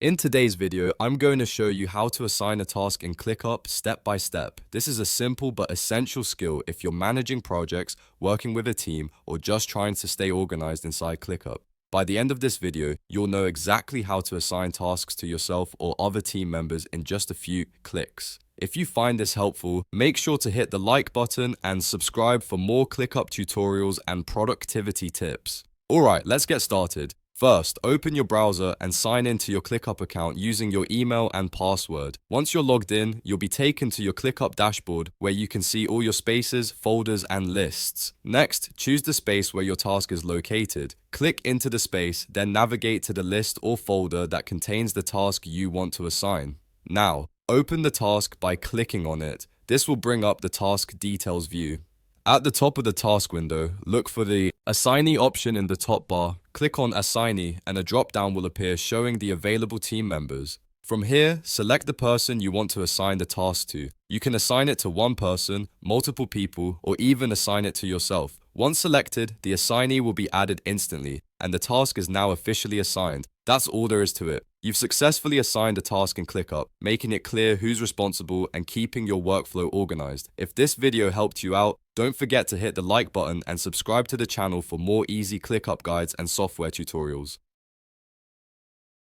In today's video, I'm going to show you how to assign a task in ClickUp step by step. This is a simple but essential skill if you're managing projects, working with a team, or just trying to stay organized inside ClickUp. By the end of this video, you'll know exactly how to assign tasks to yourself or other team members in just a few clicks. If you find this helpful, make sure to hit the like button and subscribe for more ClickUp tutorials and productivity tips. Alright, let's get started. First, open your browser and sign into your ClickUp account using your email and password. Once you're logged in, you'll be taken to your ClickUp dashboard where you can see all your spaces, folders, and lists. Next, choose the space where your task is located. Click into the space, then navigate to the list or folder that contains the task you want to assign. Now, open the task by clicking on it. This will bring up the task details view. At the top of the task window, look for the assignee option in the top bar. Click on assignee and a drop-down will appear showing the available team members. From here, select the person you want to assign the task to. You can assign it to one person, multiple people, or even assign it to yourself. Once selected, the assignee will be added instantly, and the task is now officially assigned. That's all there is to it. You've successfully assigned a task in ClickUp, making it clear who's responsible and keeping your workflow organized. If this video helped you out, don't forget to hit the like button and subscribe to the channel for more easy ClickUp guides and software tutorials.